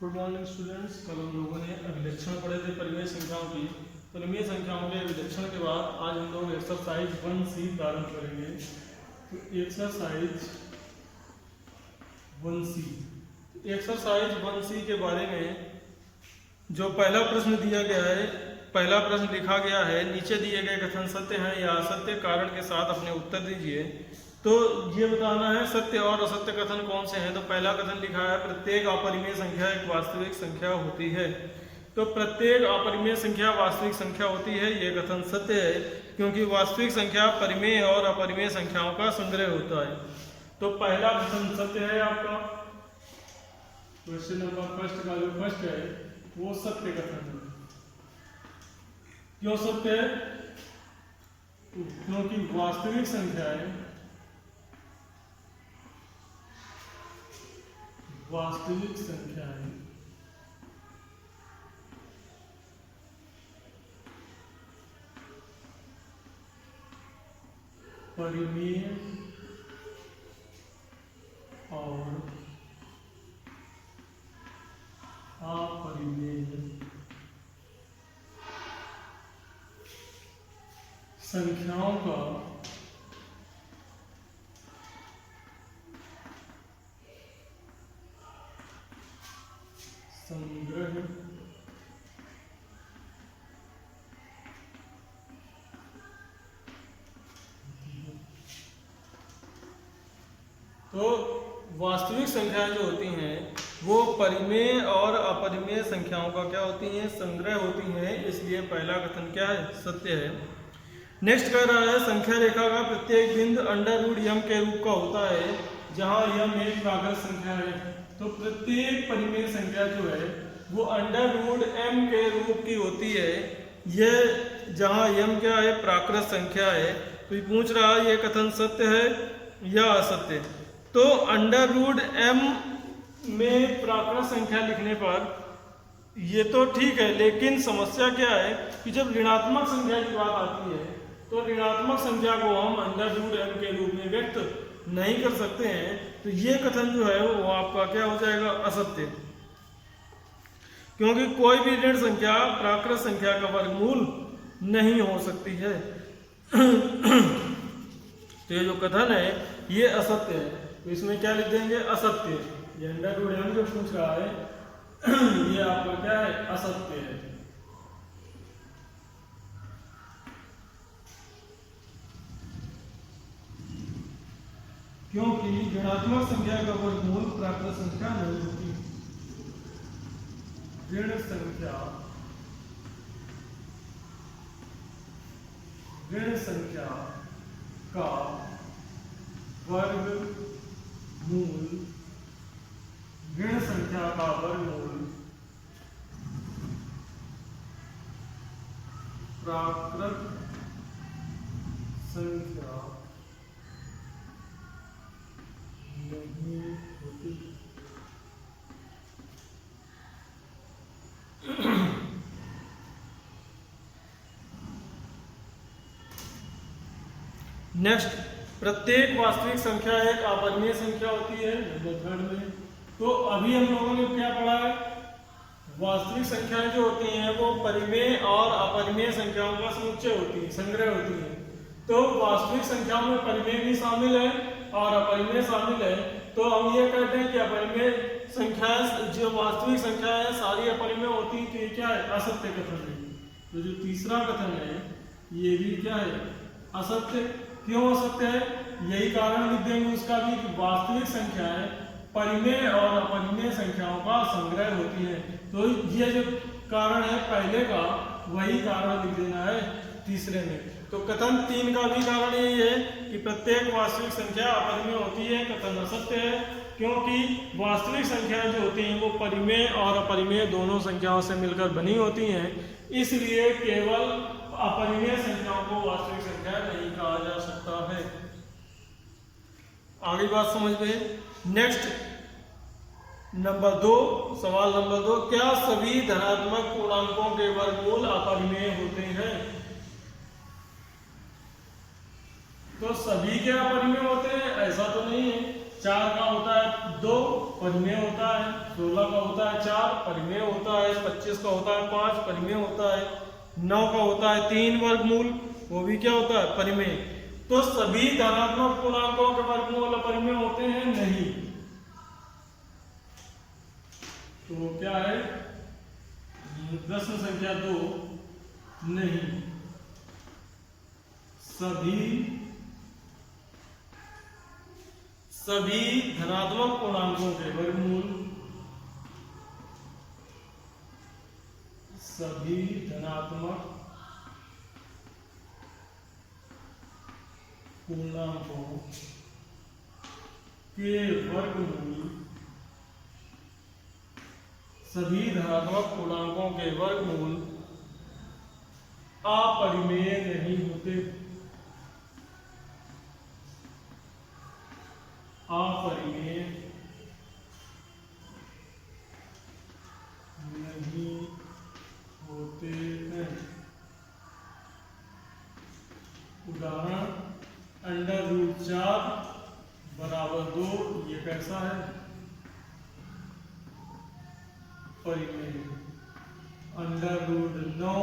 Good morning students. कल हम लोगों ने अभिलक्षण पढ़े थे परिमेय संख्याओं की। परिमेय संख्याओं के अभिलक्षण के बाद आज हम लोग एक्सरसाइज 1C प्रारंभ करेंगे। तो एक्सरसाइज 1C के बारे में जो पहला प्रश्न दिया गया है, पहला प्रश्न लिखा गया है, नीचे दिए गए कथन सत्य हैं या असत्य, कारण के साथ अपने उत्तर दीजिए। तो ये बताना है सत्य और असत्य कथन कौन से हैं। तो पहला कथन लिखा है प्रत्येक अपरिमेय संख्या एक वास्तविक संख्या होती है। तो प्रत्येक अपरिमेय संख्या वास्तविक संख्या होती है, ये कथन सत्य है, क्योंकि वास्तविक संख्या परिमेय और अपरिमेय संख्याओं का संग्रह होता है। तो पहला कथन सत्य है। आपका क्वेश्चन नंबर फर्स्ट का जो फर्स्ट है वो सत्य कथन है। क्यों सत्य है? क्योंकि वास्तविक संख्याएं परिमेय और अपरिमेय संख्याओं का संग्रह तो वास्तविक संख्याएं जो होती हैं वो परिमेय और अपरिमेय संख्याओं का क्या होती हैं? संग्रह होती हैं। इसलिए पहला कथन क्या है? सत्य है। नेक्स्ट कह रहा है संख्या रेखा का प्रत्येक बिंदु अंडर रूट यम के रूप का होता है, जहां यम एक प्राकृत संख्या है। तो प्रत्येक परिमेय संख्या जो है वो अंडर रूट एम के रूप की होती है। यह जहां यम क्या है? प्राकृत संख्या है। तो ये पूछ रहा है ये कथन सत्य है या असत्य। तो अंडर रूट एम में प्राकृत संख्या लिखने पर ये तो ठीक है, लेकिन समस्या क्या है कि जब ऋणात्मक संख्या की बात आती है तो ऋणात्मक संख्या को हम अंडर रूट एम के रूप में व्यक्त नहीं कर सकते हैं। तो ये कथन जो है वो आपका क्या हो जाएगा? असत्य। क्योंकि कोई भी ऋण संख्या प्राकृत संख्या का वर्गमूल नहीं हो सकती है। तो ये जो कथन है ये असत्य है। तो इसमें क्या लिख देंगे? असत्य। ये अंडर रूट एम जो पूछ रहा है ये आपका क्या है? असत्य है। क्योंकि ऋणात्मक संख्या का वर्गमूल प्राकृत संख्या नहीं होती। ऋण संख्या का वर्गमूल ऋण संख्या का वर्गमूल प्राकृत संख्या नहीं होती। नेक्स्ट, प्रत्येक वास्तविक संख्या एक अपरिमेय संख्या होती है। नंबर थर्ड में तो अभी हम लोगों ने क्या पढ़ा है? वास्तविक संख्याएं जो होती हैं वो परिमेय और अपरिमेय संख्याओं का समुच्चय होती है, संग्रह होती है। तो वास्तविक संख्याओं में परिमेय भी शामिल है और अपरिमेय शामिल है। तो हम ये कहते हैं कि अपरिमेय संख्याएं जो वास्तविक संख्याएं हैं सारी अपरिमेय होती है। तो ये क्या है? असत्य कथन है। तो जो तीसरा कथन है ये भी क्या है? असत्य। क्यों असत्य है? यही कारण लिख देंगे उसका भी कि वास्तविक संख्याएं परिमेय और अपरिमेय संख्याओं का संग्रह होती है। तो ये जो कारण है पहले का वही कारण लिख देना है तीसरे में। तो कथन 3 का भी कारण यही है कि प्रत्येक वास्तविक संख्या अपरिमेय होती है। कथन असत्य है क्योंकि वास्तविक संख्याएं जो होती हैं वो परिमेय और अपरिमेय दोनों संख्याओं से मिलकर बनी होती हैं। इसलिए केवल अपरिमेय संख्याओं को वास्तविक संख्या नहीं कहा जा सकता है। आगे बात समझ में। नेक्स्ट नंबर 2, सवाल नंबर 2, क्या सभी धनात्मक पूर्णांकों के वर्गमूल अपरिमेय होते हैं? तो सभी के अपरिमेय होते हैं ऐसा तो नहीं है। 4 का होता है 2 परिमेय होता है, 16 का होता है 4 परिमेय होता है, 25 का होता है 5 परिमेय होता है, 9 का होता है 3 वर्गमूल, वो भी क्या होता है परिमेय। तो सभी धनात्मक पूर्णांकों के वर्गमूल अपरिमेय होते हैं नहीं। तो क्या है प्रश्न संख्या 2, नहीं सभी धनात्मक पूर्णांकों के वर्गमूल, सभी धनात्मक पूर्णांकों के वर्गमूल, सभी धनात्मक पूर्णांकों के वर्गमूल अपरिमेय नहीं होते, अपरिमेय नहीं होते हैं। उदाहरण √4 बराबर 2, ये कैसा है परिमेय। √9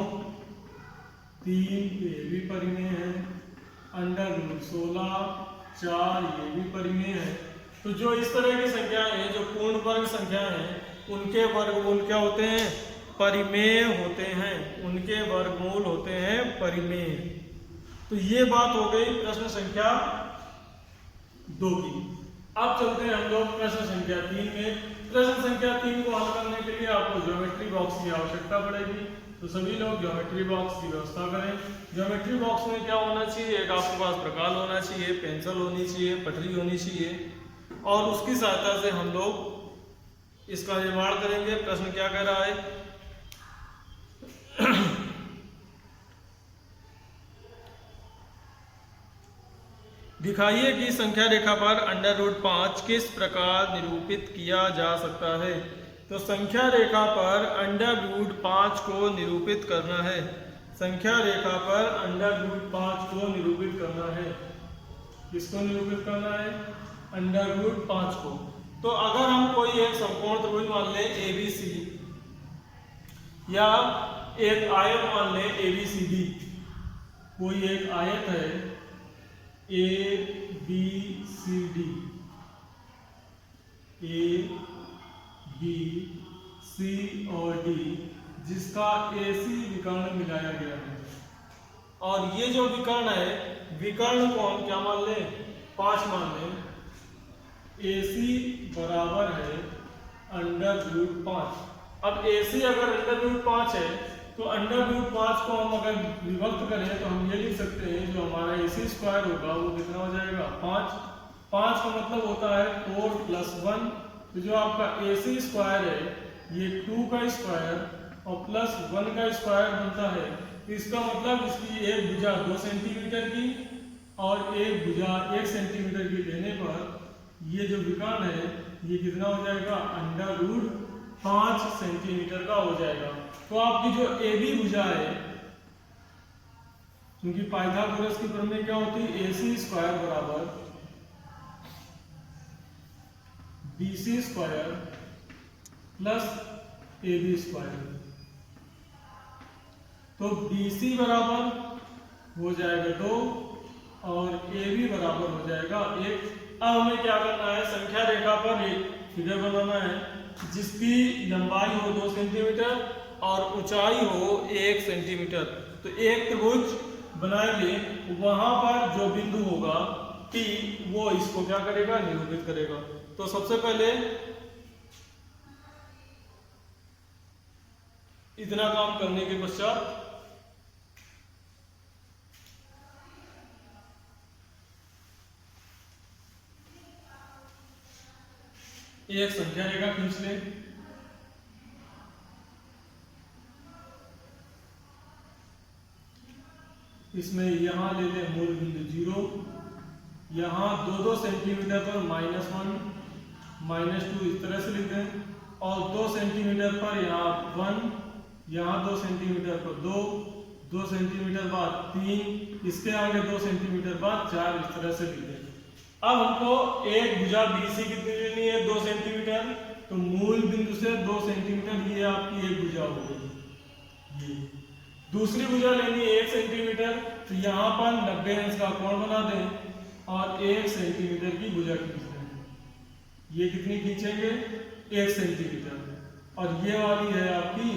3, ये भी परिमेय है। √16 4, ये भी परिमेय है। तो जो इस तरह की संख्याएं हैं, जो पूर्ण वर्ग संख्याएं हैं, उनके वर्गमूल क्या होते हैं परिमेय होते हैं, उनके वर्गमूल होते हैं परिमेय। तो ये बात हो गई प्रश्न संख्या 2 की। अब चलते हैं हम लोग प्रश्न संख्या 3 में। प्रश्न संख्या 3 को हल करने के लिए आपको ज्योमेट्री बॉक्स की आवश्यकता पड़ेगी, तो सभी लोग ज्योमेट्री बॉक्स की व्यवस्था करें। ज्योमेट्री बॉक्स में क्या होना चाहिए, एक आपके पास प्रकाल होना चाहिए, पेंसिल होनी चाहिए, पटरी होनी चाहिए, और उसकी सहायता से हम लोग इसका निर्माण करेंगे। प्रश्न क्या कह रहा है, दिखाइए कि संख्या रेखा पर √5 किस प्रकार निरूपित किया जा सकता है। तो संख्या रेखा पर √5 को निरूपित करना है, संख्या रेखा पर √5 को निरूपित करना है। किसको निरूपित करना है √5 को। तो अगर हम कोई एक समकोण त्रिभुज मान लें ABC, या एक आयत मान लें ABCD, कोई एक आयत है ABCD, A B C और D, जिसका AC विकर्ण मिलाया गया है, और ये जो विकर्ण है, विकर्ण को हम क्या मान लें 5 मान लें। AC बराबर है √5। अब AC अगर √5 है, तो √5 को हम अगर विभक्त करें तो हम ये लिख सकते हैं, जो हमारा AC² होगा वो कितना हो जाएगा 5। 5 का मतलब होता है 4 + 1। तो जो आपका AC² है ये 2 का स्क्वायर और +1 का स्क्वायर बनता है। तो इसका मतलब इसकी एक भुजा 2 सेंटीमीटर की और एक भुजा 1 सेंटीमीटर की लेने पर ये जो विकर्ण है ये कितना हो जाएगा √5 सेंटीमीटर का हो जाएगा। तो आपकी जो AB भुजा है, क्योंकि पाइथागोरस की प्रमेय क्या होती है, AC² बराबर BC² + AB²। तो BC बराबर हो जाएगा 2 और AB बराबर हो जाएगा 1। अब हमें क्या करना है, संख्या रेखा पर एक फिगर बनाना है जिसकी लंबाई हो 2 सेंटीमीटर और ऊंचाई हो 1 सेंटीमीटर। तो एक त्रिभुज बनाएंगे, वहां पर जो बिंदु होगा P, वो इसको क्या करेगा निरूपित करेगा। तो सबसे पहले इतना काम करने के पश्चात एक संख्या रेखा खींच लें। इसमें यहां ले लें मूल बिंदु 0, यहां 2-2 सेंटीमीटर पर -1 -2 इस तरह से लिख दें, और 2 सेंटीमीटर पर यहाँ 1, यहाँ 2 सेंटीमीटर पर 2, 2 सेंटीमीटर बाद 3, इसके आगे 2 सेंटीमीटर बाद 4, इस तरह से लिख दें। अब हमको एक भुजा BC कितनी लेनी है, 2 सेंटीमीटर। तो मूल बिंदु से 2 सेंटीमीटर, ये आपकी एक भुजा हो गई। ये दूसरी भुजा लेनी है 1 सेंटीमीटर। तो यहाँ पर 90 अंश का कोण बना दें और 1 सेंटीमीटर की भुजा खींच दें। ये कितनी खींचेंगे, 1 सेंटीमीटर। और ये वाली है आपकी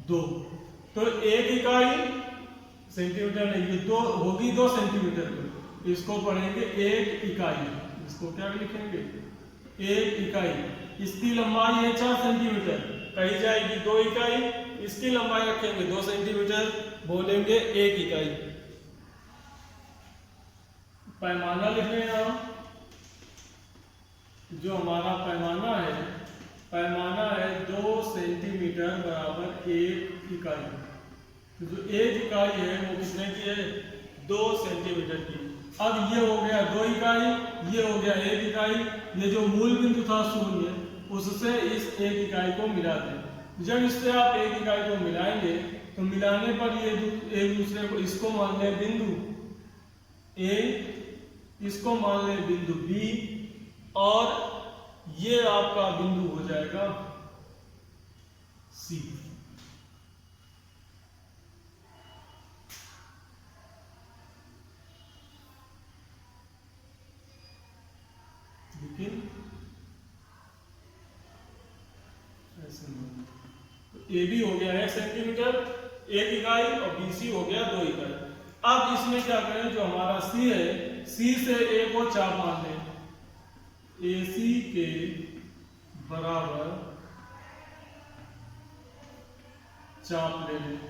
2। तो 1 इकाई सेंटीमीटर नहीं, ये 2 होगी 2 सेंटीमीटर की। इसको पढ़ेंगे 1 इकाई। इसको क्या लिखेंगे, 1 इकाई। इसकी लंबाई है 4 सेंटीमीटर, कही जाएगी 2 इकाई। इसकी लंबाई रखेंगे 2 सेंटीमीटर, बोलेंगे 1 इकाई। पैमाना लिखें यहाँ, जो हमारा पैमाना है 2 सेंटीमीटर बराबर 1 इकाई। तो जो 1 इकाई है वो कितने की है, 2 सेंटीमीटर की। अब ये हो गया 2 इकाई, ये हो गया 1 इकाई। ये जो मूल बिंदु था 0, उससे इस 1 इकाई को मिला दें। जब इससे आप 1 इकाई को मिलाएंगे तो मिलाने पर ये एक दूसरे को, इसको मान लें बिंदु A, इसको मान लें बिंदु B, और ये आपका बिंदु हो जाएगा C। लेकिन ऐसे नहीं, तो AB हो गया 1 सेंटीमीटर 1 इकाई और BC हो गया 2 इकाई। अब इसमें क्या करें, जो हमारा C है, C से A को चाप मान लें। AC के बराबर चाप ले लें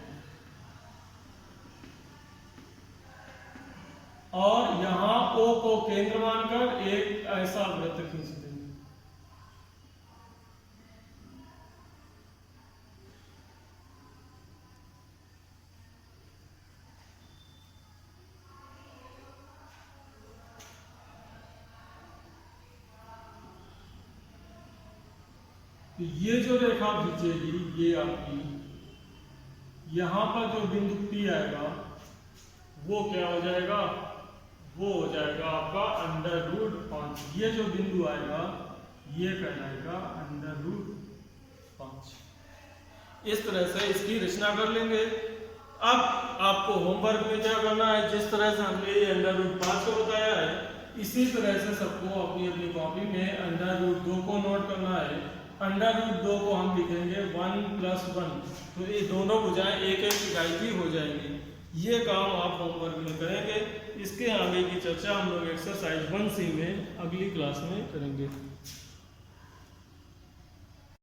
और यहां O को केंद्र मानकर एक ऐसा वृत्त खींच देंगे। तो ये जो रेखा खींचेगी, ये आपकी यहां पर जो बिंदु P आएगा वो क्या हो जाएगा, वो हो जाएगा आपका √5। ये जो बिंदु आएगा ये कहलाएगा √5। इस तरह से इसकी रचना कर लेंगे। अब आपको होमवर्क में क्या करना है, जिस तरह से हमने ये √5 को बताया है, इसी तरह से सबको अपनी अपनी कॉपी में √2 को नोट करना है। √2 को हम लिखेंगे 1 + 1। तो ये दोनों भुजाएं 1 इकाई की हो जाएंगी। ये काम आप होमवर्क में करेंगे। इसके आगे की चर्चा हम लोग एक्सरसाइज 1C में अगली क्लास में करेंगे।